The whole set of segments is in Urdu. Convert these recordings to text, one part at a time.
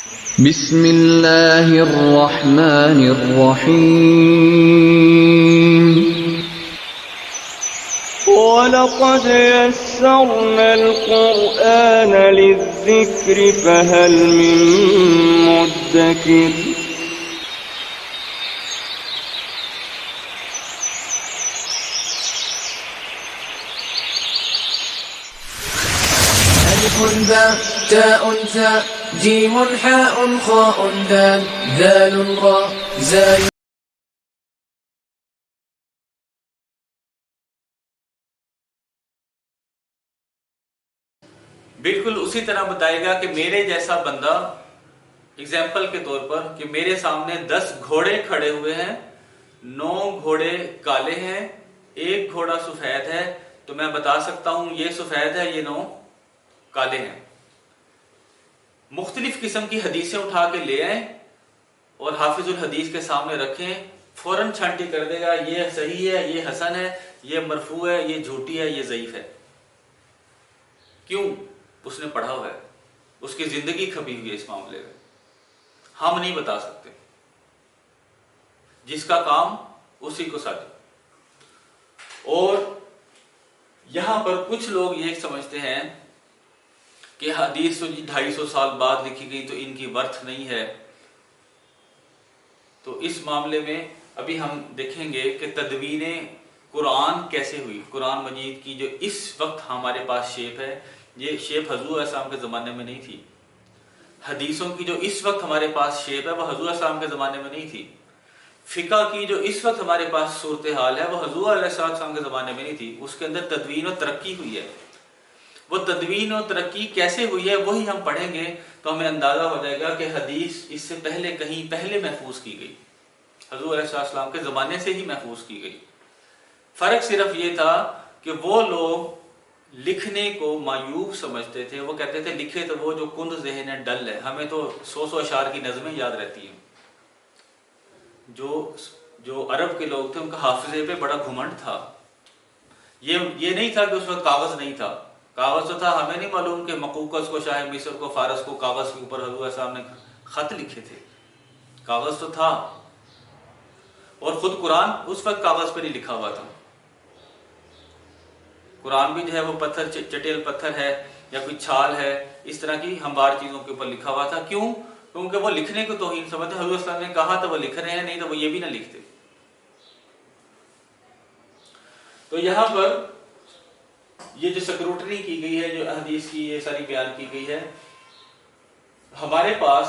بسم اللہ الرحمن الرحیم وَلَقَدْ يَسَّرْنَا الْقُرْآنَ لِلذِّكْرِ فَهَلْ مِن مُّدَّكِرٍ ألف باء تاء ثاء جيم حاء خاء دال ذال راء زاي. بالکل اسی طرح بتائے گا کہ میرے جیسا بندہ، اگزامپل کے طور پر، کہ میرے سامنے 10 گھوڑے کھڑے ہوئے ہیں، 9 گھوڑے کالے ہیں، 1 گھوڑا سفید ہے، تو میں بتا سکتا ہوں یہ سفید ہے، یہ 9 کالے ہیں۔ مختلف قسم کی حدیثیں اٹھا کے لے آئیں اور حافظ الحدیث کے سامنے رکھیں، فوراً چھانٹی کر دے گا یہ صحیح ہے، یہ حسن ہے، یہ مرفوع ہے، یہ جھوٹی ہے، یہ ضعیف ہے۔ کیوں؟ اس نے پڑھا ہوا ہے، اس کی زندگی کھپی ہوئی ہے اس معاملے میں۔ ہم نہیں بتا سکتے، جس کا کام اسی کو ساتھ۔ اور یہاں پر کچھ لوگ یہ سمجھتے ہیں کہ حدیث 250 سال بعد لکھی گئی تو ان کی ورتھ نہیں ہے۔ تو اس معاملے میں ابھی ہم دیکھیں گے کہ تدوین قرآن کیسے ہوئی۔ قرآن مجید کی جو اس وقت ہمارے پاس شیپ ہے، یہ شیپ حضور علیہ السلام کے زمانے میں نہیں تھی۔ حدیثوں کی جو اس وقت ہمارے پاس شیپ ہے وہ حضور علیہ السلام کے زمانے میں نہیں تھی۔ فقہ کی جو اس وقت ہمارے پاس صورتحال ہے وہ حضور علیہ السلام کے زمانے میں نہیں تھی۔ اس کے اندر تدوین و ترقی ہوئی ہے۔ وہ تدوین و ترقی کیسے ہوئی ہے وہی ہم پڑھیں گے تو ہمیں اندازہ ہو جائے گا کہ حدیث اس سے پہلے کہیں پہلے محفوظ کی گئی، حضور علیہ السلام کے زمانے سے ہی محفوظ کی گئی۔ فرق صرف یہ تھا کہ وہ لوگ لکھنے کو معیوب سمجھتے تھے، وہ کہتے تھے لکھے تو وہ جو کند ذہن ہے، ڈل ہے، ہمیں تو 100 اشعار کی نظمیں یاد رہتی ہیں۔ جو عرب کے لوگ تھے ان کا حافظے پہ بڑا گھمنڈ تھا۔ یہ نہیں تھا کہ اس وقت کاغذ نہیں تھا، کاغذ تو تھا، ہمیں نہیں معلوم کہ مقوقس کو، شاہ مصر کو، فارس کو کاغذ کے اوپر حضور صاحب نے خط لکھے تھے، کاغذ تو تھا۔ اور خود قرآن اس وقت کاغذ پہ نہیں لکھا ہوا تھا۔ قرآن بھی جو ہے وہ پتھر، چٹیل پتھر ہے یا کوئی چھال ہے، اس طرح کی ہموار چیزوں کے اوپر لکھا ہوا تھا۔ کیوں؟ کیونکہ وہ لکھنے کو توہین سمجھتے، حضور صلی اللہ علیہ وسلم نے کہا تو وہ لکھ رہے ہیں، نہیں تو وہ یہ بھی نہ لکھتے۔ تو یہاں پر یہ جو سکروٹنی کی گئی ہے، جو حدیث کی یہ ساری بیان کی گئی ہے، ہمارے پاس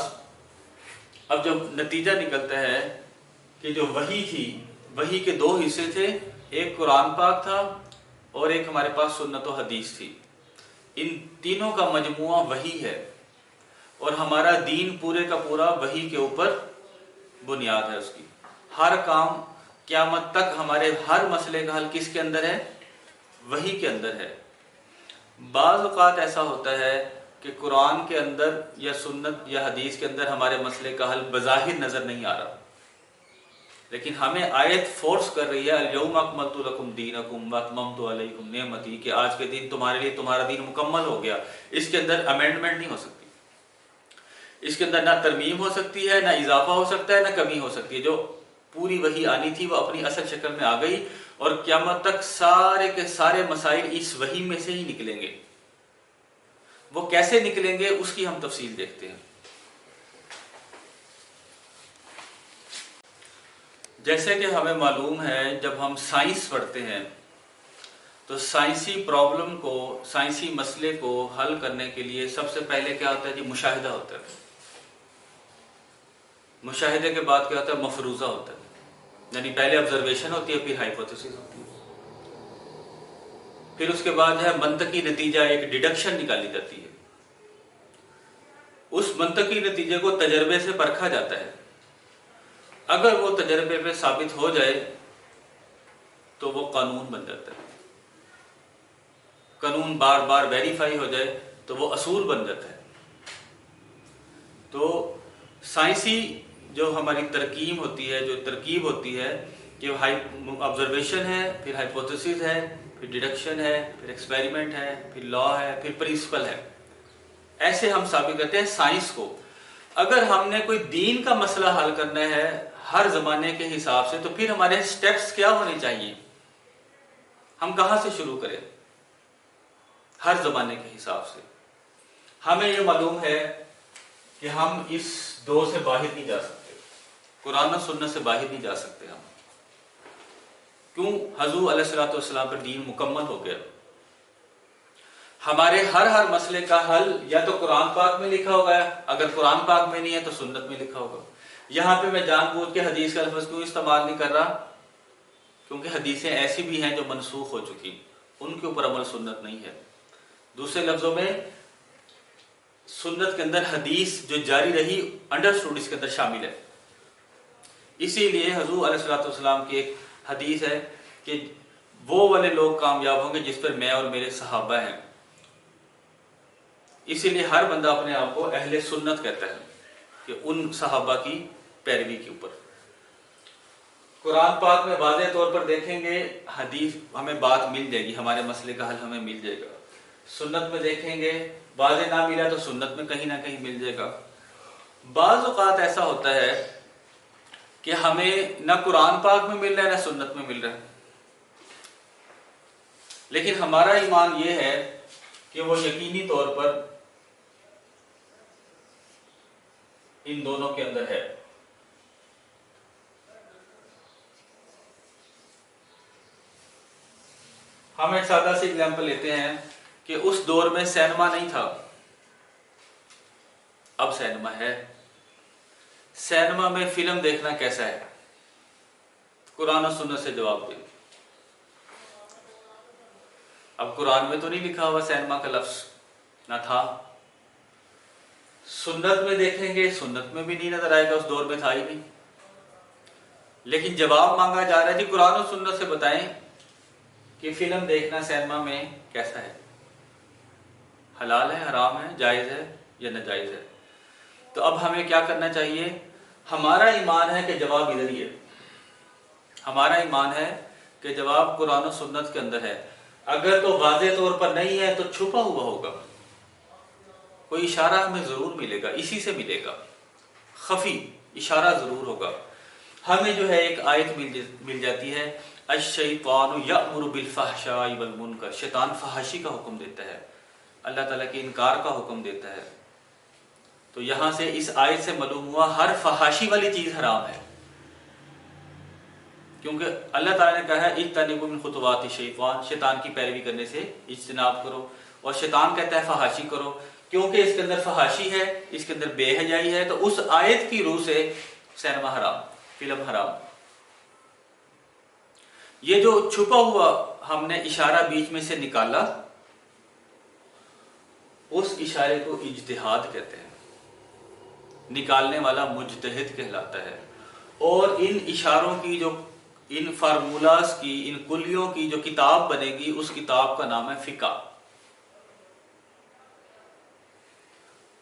اب جب نتیجہ نکلتا ہے کہ جو وحی تھی، وحی کے 2 حصے تھے، ایک قرآن پاک تھا اور ایک ہمارے پاس سنت و حدیث تھی۔ ان تینوں کا مجموعہ وحی ہے اور ہمارا دین پورے کا پورا وحی کے اوپر بنیاد ہے۔ اس کی ہر کام قیامت تک، ہمارے ہر مسئلے کا حل کس کے اندر ہے؟ وحی کے اندر ہے۔ بعض اوقات ایسا ہوتا ہے کہ قرآن کے اندر یا سنت یا حدیث کے اندر ہمارے مسئلے کا حل بظاہر نظر نہیں آ رہا، لیکن ہمیں آیت فورس کر رہی ہے الیوم اکملت لکم دینکم واتممت علیکم نعمتی، کہ آج کے دن تمہارے لیے تمہارا دین مکمل ہو گیا۔ اس کے اندر امینڈمنٹ نہیں ہو سکتی، اس کے اندر نہ ترمیم ہو سکتی ہے، نہ اضافہ ہو سکتا ہے، نہ کمی ہو سکتی ہے۔ جو پوری وحی آنی تھی وہ اپنی اصل شکل میں آ گئی، اور قیامت تک سارے کے سارے مسائل اس وحی میں سے ہی نکلیں گے۔ وہ کیسے نکلیں گے اس کی ہم تفصیل دیکھتے ہیں۔ جیسے کہ ہمیں معلوم ہے جب ہم سائنس پڑھتے ہیں تو سائنسی پرابلم کو، سائنسی مسئلے کو حل کرنے کے لیے سب سے پہلے کیا ہوتا ہے؟ جی مشاہدہ ہوتا ہے۔ مشاہدے کے بعد کیا ہوتا ہے؟ مفروضہ ہوتا ہے، یعنی پہلے آبزرویشن ہوتی ہے، پھر ہائپوتھیسس ہوتی ہے، پھر اس کے بعد ہے منطقی نتیجہ، ایک ڈیڈکشن نکالی جاتی ہے۔ اس منطقی نتیجے کو تجربے سے پرکھا جاتا ہے۔ اگر وہ تجربے پہ ثابت ہو جائے تو وہ قانون بن جاتا ہے۔ قانون بار بار ویریفائی ہو جائے تو وہ اصول بن جاتا ہے۔ تو سائنسی جو ہماری ترکیب ہوتی ہے، جو ترکیب ہوتی ہے کہ آبزرویشن ہے، پھر ہائپوتھیسس ہے، پھر ڈیڈکشن ہے، پھر ایکسپیریمنٹ ہے، پھر لا ہے، پھر پرنسپل ہے، ایسے ہم ثابت کرتے ہیں سائنس کو۔ اگر ہم نے کوئی دین کا مسئلہ حل کرنا ہے ہر زمانے کے حساب سے، تو پھر ہمارے سٹیپس کیا ہونے چاہیے؟ ہم کہاں سے شروع کریں؟ ہر زمانے کے حساب سے ہمیں یہ معلوم ہے کہ ہم اس دور سے باہر نہیں جا سکتے، قرآن و سنت سے باہر نہیں جا سکتے ہم. کیوں؟ حضور علیہ الصلوۃ والسلام پر دین مکمل ہو گیا. ہمارے ہر مسئلے کا حل یا تو قرآن پاک میں لکھا ہوگا، اگر قرآن پاک میں نہیں ہے تو سنت میں لکھا ہوگا. یہاں پہ میں جان بوجھ کے حدیث کا لفظ کیوں استعمال نہیں کر رہا؟ کیونکہ حدیثیں ایسی بھی ہیں جو منسوخ ہو چکی، ان کے اوپر عمل سنت نہیں ہے. دوسرے لفظوں میں سنت کے اندر حدیث جو جاری رہی انڈرسٹوڈ اس کے اندر شامل ہے. اسی لیے حضور علیہ الصلوۃ والسلام کی ایک حدیث ہے کہ وہ والے لوگ کامیاب ہوں گے جس پر میں اور میرے صحابہ ہیں. اسی لیے ہر بندہ اپنے آپ کو اہل سنت کہتا ہے کہ ان صحابہ کی پیروی کے اوپر. قرآن پاک میں واضح طور پر دیکھیں گے حدیث ہمیں بات مل جائے گی، ہمارے مسئلے کا حل ہمیں مل جائے گا. سنت میں دیکھیں گے واضح نہ ملا تو سنت میں کہیں نہ کہیں مل جائے گا. بعض اوقات ایسا ہوتا ہے کہ ہمیں نہ قرآن پاک میں مل رہا ہے نہ سنت میں مل رہا ہے، لیکن ہمارا ایمان یہ ہے کہ وہ یقینی طور پر ان دونوں کے اندر ہے. ہم ایک سادہ سی ایگزامپل لیتے ہیں کہ اس دور میں سینما نہیں تھا، اب سینما ہے. سینما میں فلم دیکھنا کیسا ہے؟ قرآن و سنت سے جواب دیں. اب قرآن میں تو نہیں لکھا ہوا سینما کا لفظ، نہ تھا. سنت میں دیکھیں گے سنت میں بھی نہیں نظر آئے گا، اس دور میں تھا ہی نہیں. لیکن جواب مانگا جا رہا ہے جی قرآن و سنت سے بتائیں کہ فلم دیکھنا سینما میں کیسا ہے؟ حلال ہے، حرام ہے، جائز ہے یا ناجائز ہے؟ تو اب ہمیں کیا کرنا چاہیے؟ ہمارا ایمان ہے کہ جواب ادھر ہی ہے. ہمارا ایمان ہے کہ جواب قرآن و سنت کے اندر ہے. اگر تو واضح طور پر نہیں ہے تو چھپا ہوا ہوگا، کوئی اشارہ ہمیں ضرور ملے گا، اسی سے ملے گا، خفی اشارہ ضرور ہوگا. ہمیں جو ہے ایک آیت مل جاتی ہے، الشیطان یأمر بالفحشاء والمنکر، شیطان فحاشی کا حکم دیتا ہے، اللہ تعالیٰ کے انکار کا حکم دیتا ہے. تو یہاں سے اس آیت سے معلوم ہوا ہر فحاشی والی چیز حرام ہے، کیونکہ اللہ تعالیٰ نے کہا ہے اجتنبوا من خطوات الشیطان، شیطان کی پیروی کرنے سے اجتناب کرو. اور شیطان کہتا ہے فحاشی کرو، کیونکہ اس کے اندر فحاشی ہے، اس کے اندر بے حیائی ہے. تو اس آیت کی روح سے سینما حرام، فلم حرام. یہ جو چھپا ہوا ہم نے اشارہ بیچ میں سے نکالا، اس اشارے کو اجتہاد کہتے ہیں. نکالنے والا مجتہد کہلاتا ہے. اور ان اشاروں کی جو ان فارمولاز کی، ان کلیوں کی جو کتاب بنے گی، اس کتاب کا نام ہے فقہ.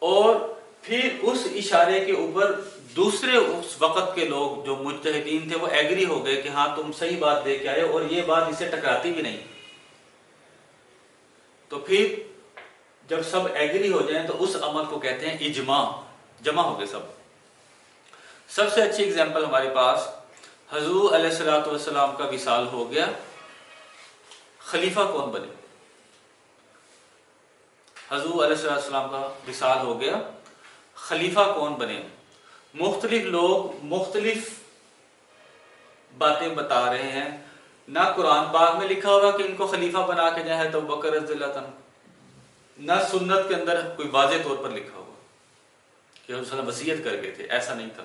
اور پھر اس اشارے کے اوپر دوسرے اس وقت کے لوگ جو مجتہدین تھے وہ ایگری ہو گئے کہ ہاں تم صحیح بات دے کے آئے اور یہ بات اسے ٹکراتی بھی نہیں. تو پھر جب سب ایگری ہو جائیں تو اس عمل کو کہتے ہیں اجماع، جمع ہو گئے سب. سب سے اچھی اگزامپل ہمارے پاس حضور علیہ الصلوۃ والسلام کا وصال ہو گیا، خلیفہ کون بنے؟ حضور علیہ السلام کا وصال ہو گیا، خلیفہ کون بنے؟ مختلف لوگ مختلف باتیں بتا رہے ہیں. نہ قرآن پاک میں لکھا ہوا کہ ان کو خلیفہ بنا کے جائے تو ابو بکر رضی اللہ عنہ، نہ سنت کے اندر کوئی واضح طور پر لکھا ہوا کہ حضور صلی اللہ علیہ وسلم وصیت کر گئے تھے، ایسا نہیں تھا.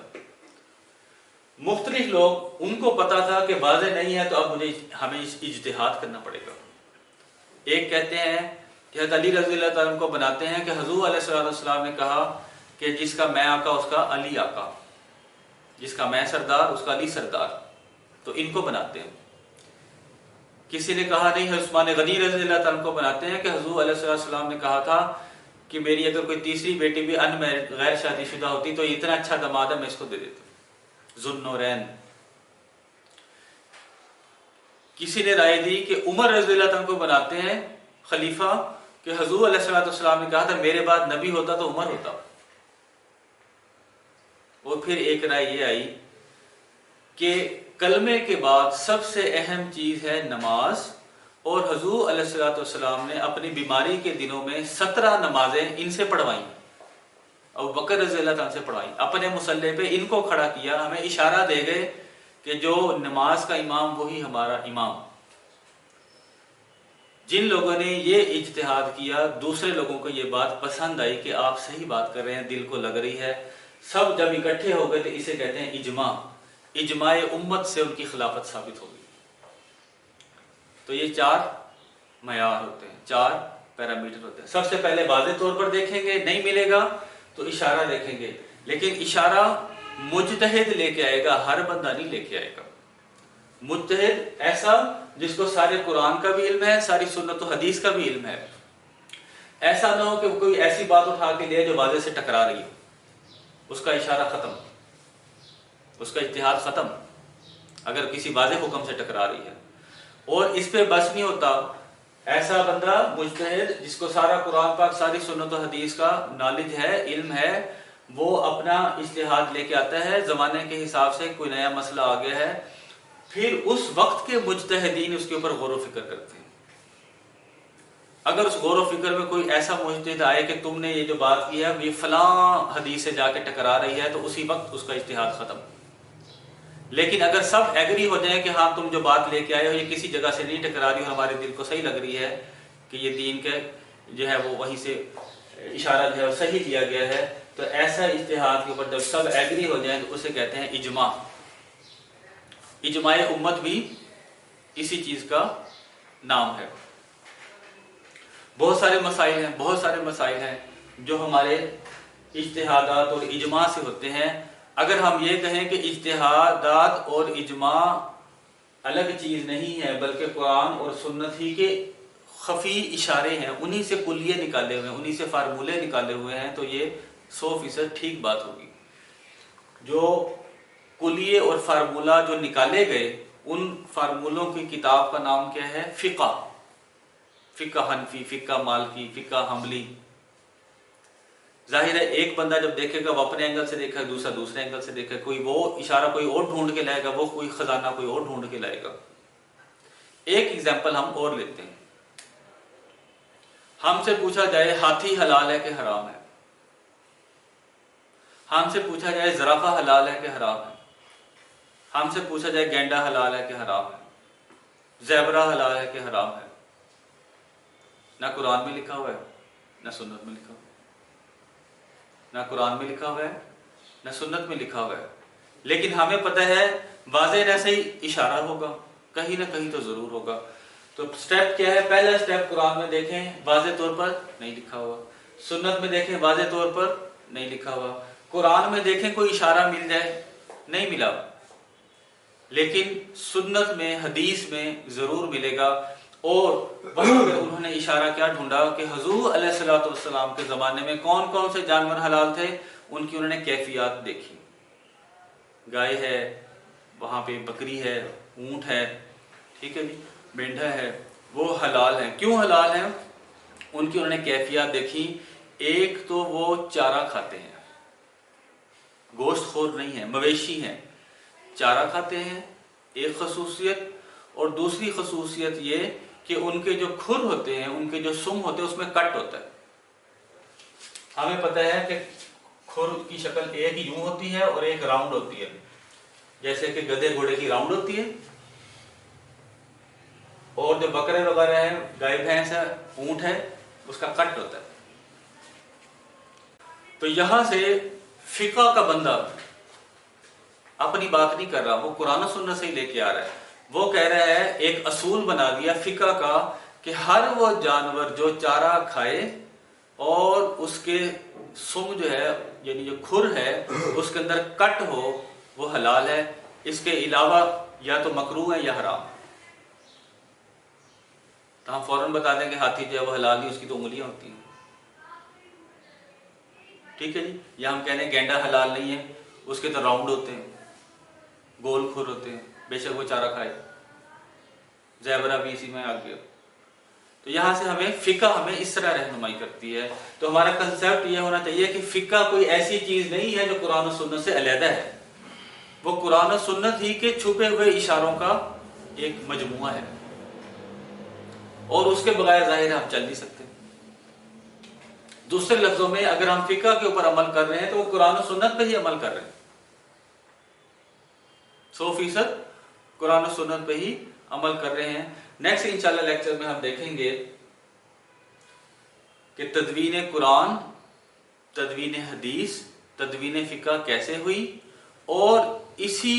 مختلف لوگ، ان کو پتا تھا کہ واضح نہیں ہے تو اب ہمیں اجتہاد کرنا پڑے گا. ایک کہتے ہیں کہ حضرت علی رضی اللہ تعالیٰ عنہ کو بناتے ہیں کہ حضور علیہ السلام نے کہا کہ جس کا میں آقا اس کا علی آقا، جس کا میں سردار اس کا علی سردار، تو ان کو بناتے ہیں. کسی نے کہا نہیں، عثمان غنی رضی اللہ تعالیٰ عنہ کو بناتے ہیں کہ حضور علیہ السلام نے کہا تھا کہ میری اگر کوئی تیسری بیٹی بھی انمیرڈ غیر شادی شدہ ہوتی تو اتنا اچھا داماد ہے میں اس کو دے دیتا. ذوالنورین. کسی نے رائے دی کہ عمر رضی اللہ عنہ کو بناتے ہیں خلیفہ کہ حضور علیہ السلام نے کہا تھا میرے بعد نبی ہوتا تو عمر ہوتا. تو پھر ایک رائے یہ آئی کہ کلمے کے بعد سب سے اہم چیز ہے نماز، اور حضور علیہ الصلوۃ والسلام نے اپنی بیماری کے دنوں میں 17 نمازیں ان سے پڑھوائیں، ابو بکر رضی اللہ عنہ سے پڑھوائیں، اپنے مصلی پہ ان کو کھڑا کیا، ہمیں اشارہ دے گئے کہ جو نماز کا امام وہی ہمارا امام۔ جن لوگوں نے یہ اجتہاد کیا، دوسرے لوگوں کو یہ بات پسند آئی کہ آپ صحیح بات کر رہے ہیں، دل کو لگ رہی ہے، سب جب اکٹھے ہو گئے تو اسے کہتے ہیں اجماع، اجماع امت سے ان کی خلافت ثابت ہو گئی۔ تو یہ 4 معیار ہوتے ہیں، 4 پیرامیٹر ہوتے ہیں۔ سب سے پہلے واضح طور پر دیکھیں گے، نہیں ملے گا تو اشارہ دیکھیں گے، لیکن اشارہ مجتہد لے کے آئے گا، ہر بندہ نہیں لے کے آئے گا۔ مجتہد ایسا جس کو سارے قرآن کا بھی علم ہے، ساری سنت و حدیث کا بھی علم ہے، ایسا نہ ہو کہ کوئی ایسی بات اٹھا کے لے جو واضح سے ٹکرا رہی ہو، اس کا اشارہ ختم، اس کا اجتہاد ختم اگر کسی واضح حکم سے ٹکرا رہی ہے۔ اور اس پہ بس نہیں ہوتا، ایسا بندہ مجتہد جس کو سارا قرآن پاک ساری سنت و حدیث کا نالج ہے، علم ہے، وہ اپنا اجتہاد لے کے آتا ہے، زمانے کے حساب سے کوئی نیا مسئلہ آ گیا ہے، پھر اس وقت کے مجتہدین اس کے اوپر غور و فکر کرتے ہیں۔ اگر اس غور و فکر میں کوئی ایسا مجتہد آئے کہ تم نے یہ جو بات کی ہے یہ فلاں حدیث سے جا کے ٹکرا رہی ہے، تو اسی وقت اس کا اجتہاد ختم۔ لیکن اگر سب ایگری ہو جائیں کہ ہاں تم جو بات لے کے آئے ہو یہ کسی جگہ سے نہیں ٹکرا رہی، اور ہمارے دل کو صحیح لگ رہی ہے کہ یہ دین کے جو ہے وہ وہیں سے اشارہ جو ہے وہ صحیح کیا گیا ہے، تو ایسا اجتہاد کے اوپر جب سب ایگری ہو جائیں تو اسے کہتے ہیں اجماع۔ اجماع امت بھی اسی چیز کا نام ہے۔ بہت سارے مسائل ہیں جو ہمارے اجتہادات اور اجماع سے ہوتے ہیں۔ اگر ہم یہ کہیں کہ اجتہادات اور اجماع الگ چیز نہیں ہے، بلکہ قرآن اور سنت ہی کے خفی اشارے ہیں، انہی سے کلیے نکالے ہوئے ہیں، انہی سے فارمولے نکالے ہوئے ہیں، تو یہ 100% ٹھیک بات ہوگی۔ جو کلیے اور فارمولہ جو نکالے گئے، ان فارمولوں کی کتاب کا نام کیا ہے؟ فقہ، فقہ حنفی، فقہ مالکی، فقہ حنبلی۔ ظاہر ہے ایک بندہ جب دیکھے گا وہ اپنے اینگل سے دیکھے گا، دوسرا دوسرے اینگل سے دیکھے گا، کوئی وہ اشارہ کوئی اور ڈھونڈ کے لائے گا، وہ کوئی خزانہ کوئی اور ڈھونڈ کے لائے گا۔ ایک ایگزامپل ہم اور لیتے ہیں، ہم سے پوچھا جائے ہاتھی حلال ہے کہ حرام ہے، ہم سے پوچھا جائے زرافہ حلال ہے کہ حرام ہے، ہم سے پوچھا جائے گینڈا حلال ہے کہ حرام ہے، زیبرا حلال ہے کہ حرام ہے، نہ قرآن میں لکھا ہوا ہے نہ سنت میں لکھا ہوا ہے، نہ قرآن میں لکھا ہوا ہے نہ سنت میں لکھا ہوا ہے، لیکن ہمیں پتہ ہے واضح ایسے ہی اشارہ ہوگا، کہیں نہ کہیں تو ضرور ہوگا۔ تو سٹیپ کیا ہے؟ پہلا سٹیپ قرآن میں دیکھیں واضح طور پر نہیں لکھا ہوا، سنت میں دیکھیں واضح طور پر نہیں لکھا ہوا، قرآن میں دیکھیں کوئی اشارہ مل جائے، نہیں ملا، لیکن سنت میں حدیث میں ضرور ملے گا۔ اور وہاں پہ انہوں نے اشارہ کیا ڈھونڈا کہ حضور علیہ الصلوۃ والسلام کے زمانے میں کون کون سے جانور حلال تھے، ان کی انہوں نے کیفیات دیکھی، گائے ہے، وہاں پہ بکری ہے، اونٹ ہے، ٹھیک ہے جی، مینڈھا ہے، وہ حلال ہیں۔ کیوں حلال ہیں؟ ان کی انہوں نے کیفیات دیکھی۔ ایک تو وہ چارہ کھاتے ہیں، گوشت خور نہیں ہیں، مویشی ہیں، چارہ کھاتے ہیں، ایک خصوصیت، اور دوسری خصوصیت یہ کہ ان کے جو کھر ہوتے ہیں، ان کے جو سم ہوتے ہیں، اس میں کٹ ہوتا ہے۔ ہمیں پتہ ہے کہ کھر کی شکل ایک یوں ہوتی ہے اور ایک راؤنڈ ہوتی ہے، جیسے کہ گدھے گھوڑے کی راؤنڈ ہوتی ہے، اور جو بکرے وغیرہ ہیں، گائے بھینس ہے، اونٹ ہے، اس کا کٹ ہوتا ہے۔ تو یہاں سے فقہ کا بندہ اپنی بات نہیں کر رہا، وہ قرآن و سنت سے ہی لے کے آ رہا ہے، وہ کہہ رہا ہے ایک اصول بنا دیا فقہ کا کہ ہر وہ جانور جو چارہ کھائے اور اس کے سم جو ہے یعنی جو کھر ہے اس کے اندر کٹ ہو وہ حلال ہے، اس کے علاوہ یا تو مکروہ ہے یا حرام۔ تو ہم فوراً بتا دیں کہ ہاتھی جو ہے وہ حلال نہیں، اس کی تو انگلیاں ہوتی ہیں، ٹھیک ہے جی، یا ہم کہنے گینڈا حلال نہیں ہے، اس کے تو راؤنڈ ہوتے ہیں، گول کھر ہوتے ہیں، بے شک وہ چارہ کھائے، زیبرا بھی اسی میں آ گیا۔ تو یہاں سے ہمیں فقہ ہمیں اس طرح رہنمائی کرتی ہے. تو ہمارا کنسیپٹ یہ ہونا چاہیے کہ فقہ کوئی ایسی چیز نہیں ہے جو قرآن و سنت سے علیحدہ ہے، وہ قرآن و سنت ہی کے چھپے ہوئے اشاروں کا ایک مجموعہ ہے، اور اس کے بغیر ظاہر ہم چل نہیں سکتے. دوسرے لفظوں میں اگر ہم فقہ کے اوپر عمل کر رہے ہیں تو وہ قرآن و سنت پہ ہی عمل کر رہے ہیں، 100% قرآن و سنت پہ ہی عمل کر رہے ہیں. نیکسٹ انشاءاللہ لیکچر میں ہم دیکھیں گے کہ تدوین قرآن، تدوین حدیث، تدوین فقہ کیسے ہوئی، اور اسی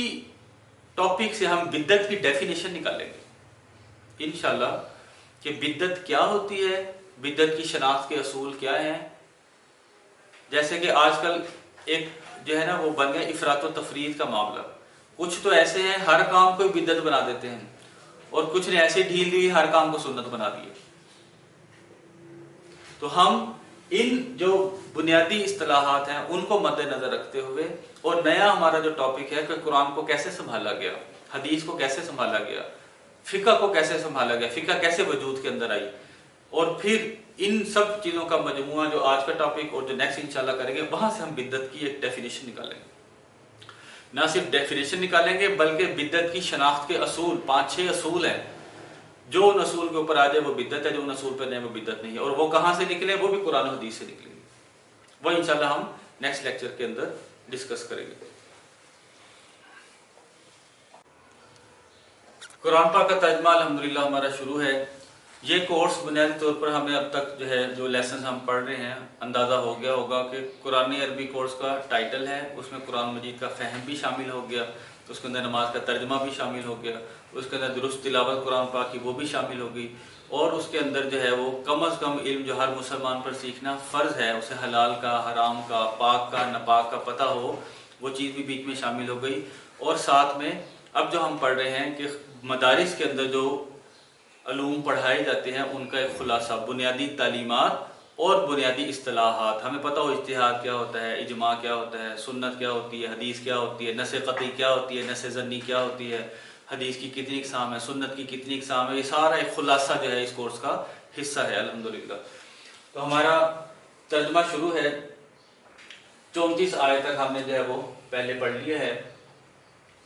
ٹاپک سے ہم بدعت کی ڈیفینیشن نکالیں گے انشاءاللہ کہ بدعت کیا ہوتی ہے، بدعت کی شناخت کے اصول کیا ہیں. جیسے کہ آج کل ایک جو ہے نا وہ بن گیا افراط و تفرید کا معاملہ. کچھ تو ایسے ہیں ہر کام کو بدعت بنا دیتے ہیں، اور کچھ نے ایسے ڈھیل دی ہر کام کو سنت بنا دیا. تو ہم ان جو بنیادی اصطلاحات ہیں ان کو مد نظر رکھتے ہوئے، اور نیا ہمارا جو ٹاپک ہے کہ قرآن کو کیسے سنبھالا گیا، حدیث کو کیسے سنبھالا گیا، فقہ کو کیسے سنبھالا گیا، فقہ کیسے وجود کے اندر آئی، اور پھر ان سب چیزوں کا مجموعہ جو آج کا ٹاپک اور جو نیکسٹ انشاءاللہ کریں گے، وہاں سے ہم بدعت کی ایک ڈیفینیشن نکالیں گے. نہ صرف ڈیفینیشن نکالیں گے بلکہ بدعت کی شناخت کے اصول 5-6 اصول ہیں. جو ان اصول کے اوپر آ جائے وہ بدعت ہے، جو ان اصول پہ نہیں وہ بدعت نہیں ہے. اور وہ کہاں سے نکلے؟ وہ بھی قرآن و حدیث سے نکلیں گے. وہ انشاءاللہ ہم نیکسٹ لیکچر کے اندر ڈسکس کریں گے. قرآن پاک کا ترجمہ الحمدللہ ہمارا شروع ہے. یہ کورس بنیادی طور پر ہمیں اب تک جو ہے جو لیسنز ہم پڑھ رہے ہیں اندازہ ہو گیا ہوگا کہ قرآن عربی کورس کا ٹائٹل ہے، اس میں قرآن مجید کا فہم بھی شامل ہو گیا، اس کے اندر نماز کا ترجمہ بھی شامل ہو گیا، اس کے اندر درست تلاوت قرآن پاک کی وہ بھی شامل ہو گئی، اور اس کے اندر جو ہے وہ کم از کم علم جو ہر مسلمان پر سیکھنا فرض ہے، اسے حلال کا، حرام کا، پاک کا، ناپاک کا پتہ ہو، وہ چیز بھی بیچ میں شامل ہو گئی. اور ساتھ میں اب جو ہم پڑھ رہے ہیں کہ مدارس کے اندر جو علوم پڑھائے جاتے ہیں ان کا ایک خلاصہ، بنیادی تعلیمات اور بنیادی اصطلاحات. ہمیں پتہ ہو اجتہاد کیا ہوتا ہے، اجماع کیا ہوتا ہے، سنت کیا ہوتی ہے، حدیث کیا ہوتی ہے، نص قطعی کیا ہوتی ہے، نص ظنی کیا ہوتی ہے، حدیث کی کتنی اقسام ہے، سنت کی کتنی اقسام ہے. یہ سارا ایک خلاصہ جو ہے اس کورس کا حصہ ہے الحمدللہ. تو ہمارا ترجمہ شروع ہے. 34 آیت تک ہم نے جو ہے وہ پہلے پڑھ لیا ہے،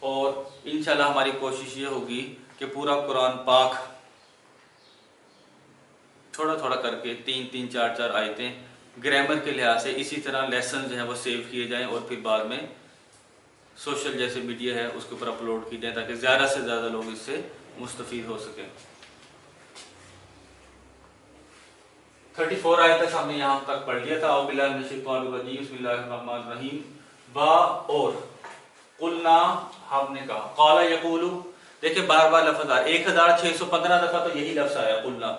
اور انشاءاللہ ہماری کوشش یہ ہوگی کہ پورا قرآن پاک تھوڑا تھوڑا کر کے 3-3 4-4 آیتیں گرامر کے لحاظ سے اسی طرح لیسن جو ہیں وہ سیو کیے جائیں، اور پھر بعد میں سوشل جیسے میڈیا ہے اس کے اوپر اپلوڈ کی جائیں تاکہ زیادہ سے زیادہ لوگ اس سے مستفید ہو سکیں. 34 آیت تک ہم نے یہاں تک پڑھ لیا تھا. اعوذ باللہ من الشیطان الرجیم، بسم اللہ الرحمن الرحیم. با اور قلنا ہم نے کہا، قال یقول، دیکھیں بار بار لفظ آیا، 1615 دفعہ تو یہی لفظ آیا قلنا،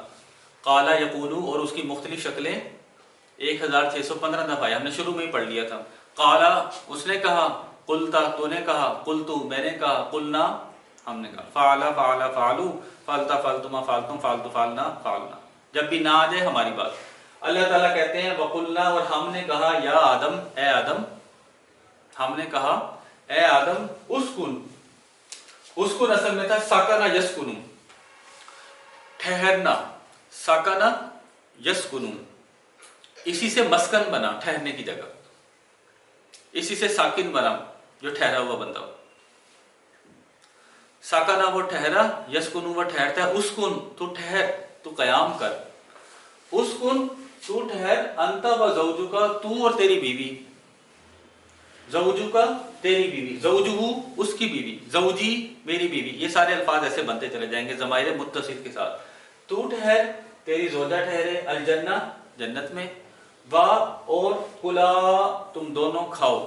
قال یقول، اور اس کی مختلف شکلیں 1615 دفعہ آیا. ہم نے شروع میں ہی پڑھ لیا تھا. قال اس نے کہا، قلتا تو نے کہا، قلتو میں نے کہا، قلنا ہم نے کہا، فعل فعل فعلو، فعلتا فعلتما فعلتم، فعلتو فعلنا فعلنا. جب بھی نہ آ جائے ہماری بات. اللہ تعالیٰ کہتے ہیں وقلنا، اور ہم نے کہا، یا آدم، اے آدم، ہم نے کہا اے آدم، اسکن. اسکن اصل میں تھا سکنا یسکنو، ٹھہرنا، سکنا یسکنو، اسی سے مسکن بنا، ٹھہرنے کی جگہ، اسی سے ساکن بنا جو ٹھہرا ہوا بندہ. سکنا وہ ٹھہرا، یسکنو وہ ٹھہرتا ہے. اسکن تو ٹھہر، تو قیام کر. اسکن تو ٹھہر، انت و زوجک تو اور تیری بیوی، زوجک تیری بیوی، زوجہ اس کی بیوی، زوجی میری بیوی. یہ سارے الفاظ ایسے بنتے چلے جائیں گے ضمائر متصل کے ساتھ. تو ٹھہر، تیری زوجہ ٹھہرے، الجنہ جنت میں، وا اور کلا تم دونوں کھاؤ.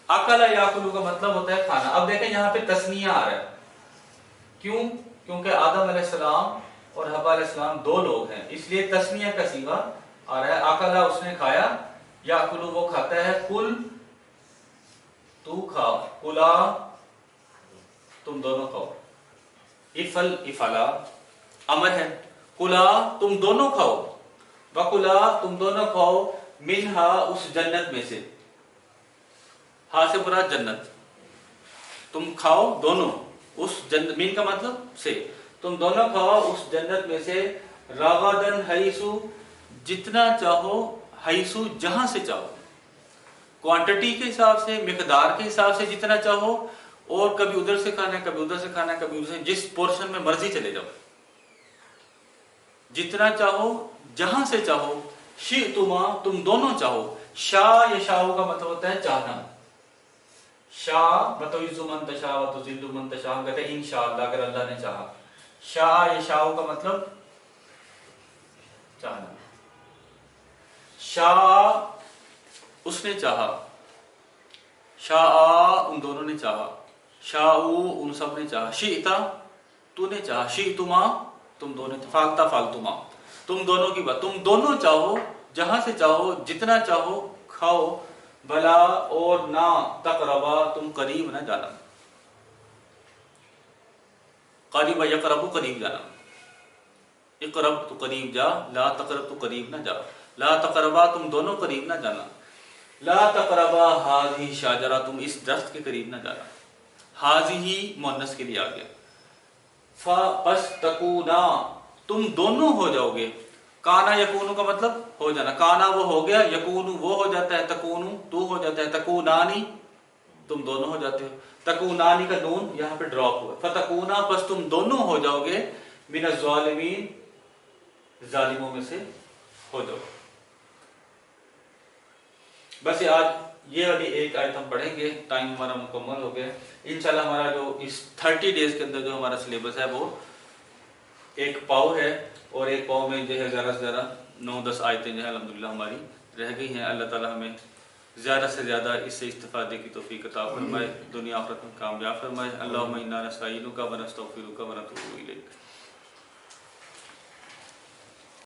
اکلا یاکلو کا مطلب ہوتا ہے کھانا. اب دیکھیں یہاں پہ تسنیہ آ رہا ہے، کیوں؟ کیونکہ آدم علیہ السلام اور حوا علیہ السلام دو لوگ ہیں، اس لیے تسنیہ کا صیغہ آ رہا ہے. اکلا اس نے کھایا، یاکلو وہ کھاتا ہے، کل تو کھاؤ، کلا تم دونوں کھاؤ. افل افلا امر ہے، کلا تم دونوں کھاؤ، وکلا تم دونوں کھاؤ، منہا اس جنت میں سے. ہاں سے مراد جنت، تم کھاؤ دونوں اس جنت، مین کا مطلب سے، تم دونوں کھاؤ اس جنت میں سے، رغدن حیثو جتنا چاہو، حیثو جہاں سے چاہو، کوانٹٹی کے حساب سے، مقدار کے حساب سے جتنا چاہو، اور کبھی ادھر سے کھانا ہے، کبھی ادھر سے کھانا ہے، کبھی ادھر سے، جس پورشن میں مرضی چلے جاؤ، جتنا چاہو جہاں سے چاہو، شئتما تم دونوں چاہو، شاء یا شاء کا مطلب ہوتا ہے چاہنا، شاء وتعز من تشاء وتذل من تشاء کہتے ہیں انشاءاللہ اگر اللہ نے چاہا، شاء یا شاء کا مطلب چاہنا، شاء اس نے چاہا، شاء ان دونوں نے چاہا، شاء ان سب نے چاہا، شئتا تو نے چاہا، شئتما تم دونوں، فالتا فالتما تم دونوں کی بات، تم دونوں چاہو جہاں سے چاہو جتنا چاہو کھاؤ، بلا اور نہ تقربا تم قریب نہ جانا، قریب یقرب قریب جانا، اقرب تو قریب جا، لا تقرب تو قریب نہ جا، لا تقربا تم دونوں قریب نہ جانا، لا تقربا ہاذی شاجرہ تم اس درخت کے قریب نہ جانا، ہاذی ہی مؤنث کے لیے آ گیا، پس تکونا تم دونوں ہو جاؤ گے، کانا یکونو کا مطلب ہو جانا، کانا وہ ہو گیا، یکونو وہ ہو جاتا ہے، تکونو تو ہو جاتا ہے، تکونانی تم دونوں ہو جاتے ہو، تکونانی کا نون یہاں پہ ڈراپ ہوا، فتکونا پس تم دونوں ہو جاؤ گے، من الظالمین ظالموں میں سے ہو جاؤ۔ بس یہ آج یہ والی ایک آیت ہم پڑھیں گے، ٹائم ہمارا مکمل ہو گیا، انشاءاللہ ہمارا جو اس 30 ڈیز کے اندر جو ہمارا سلیبس ہے وہ ایک پاؤ ہے، اور ایک پاؤ میں جو ہے زیادہ سے زیادہ 9-10 آیتیں جو ہے الحمدللہ ہماری رہ گئی ہیں۔ اللہ تعالی ہمیں زیادہ سے زیادہ اس سے استفادے کی توفیق عطا فرمائے، دنیا آخرت میں کامیاب فرمائے۔ اللہم انا نستعینک و نستغفرک و نتوب الیک۔